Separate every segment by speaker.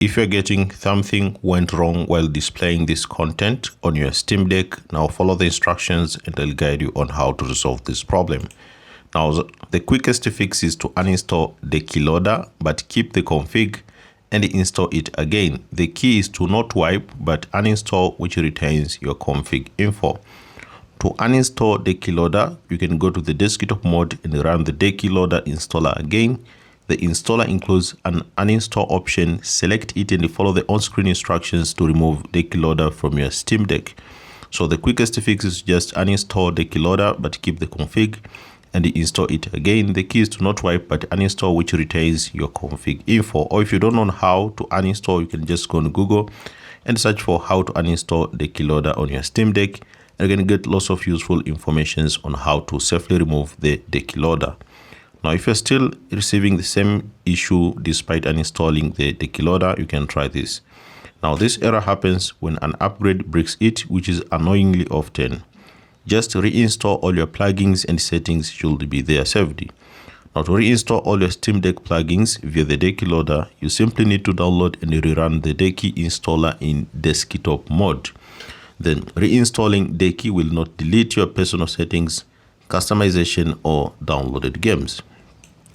Speaker 1: If you're getting something went wrong while displaying this content on your Steam Deck, now follow the instructions and they'll guide you on how to resolve this problem. Now, the quickest fix is to uninstall Decky Loader, but keep the config and install it again. The key is to not wipe, but uninstall, which retains your config info. To uninstall Decky Loader, you can go to the desktop mode and run the Decky Loader installer again. The installer includes an uninstall option. Select it and follow the on-screen instructions to remove Decky Loader from your Steam Deck. So the quickest fix is just uninstall Decky Loader, but keep the config and install it again. The key is to not wipe, but uninstall, which retains your config info. Or if you don't know how to uninstall, you can just go on Google and search for how to uninstall Decky Loader on your Steam Deck. And you're going to get lots of useful information on how to safely remove the Decky Loader. Now, if you're still receiving the same issue despite uninstalling the Decky Loader, you can try this. Now, this error happens when an upgrade breaks it, which is annoyingly often. Just reinstall all your plugins and settings should be there saved. Now, to reinstall all your Steam Deck plugins via the Decky Loader, you simply need to download and rerun the Decky installer in desktop mode. Then reinstalling Decky will not delete your personal settings, customization, or downloaded games.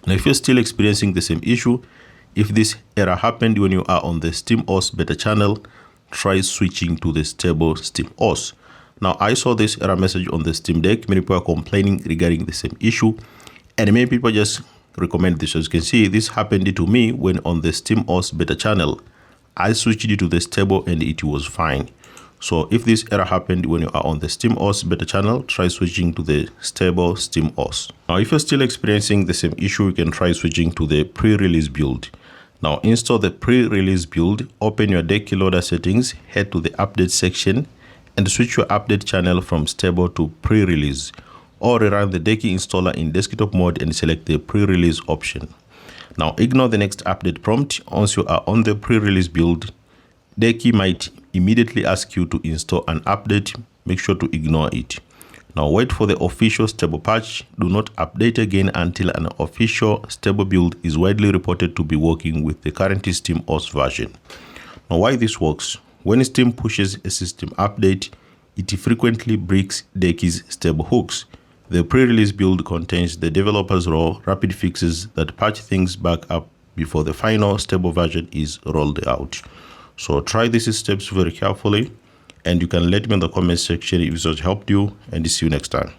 Speaker 1: Now, if you're still experiencing the same issue, if this error happened when you are on the SteamOS beta channel, try switching to the stable SteamOS. Now, I saw this error message on the Steam Deck. Many people are complaining regarding the same issue, and many people just recommend this. As you can see, this happened to me when on the SteamOS beta channel. I switched it to the stable and it was fine. So if this error happened when you are on the SteamOS beta channel, try switching to the stable SteamOS. Now, if you're still experiencing the same issue, you can try switching to the pre-release build. Now, install the pre-release build, open your Decky Loader settings, head to the update section, and switch your update channel from stable to pre-release, or rerun the Decky installer in desktop mode and select the pre-release option. Now, ignore the next update prompt. Once you are on the pre-release build, Decky might immediately ask you to install an update. Make sure to ignore it. Now, wait for the official stable patch. Do not update again until an official stable build is widely reported to be working with the current SteamOS version. Now, why this works? When Steam pushes a system update, it frequently breaks Decky's stable hooks. The pre-release build contains the developer's raw rapid fixes that patch things back up before the final stable version is rolled out. So try these steps very carefully, and you can let me in the comment section if this has helped you, and see you next time.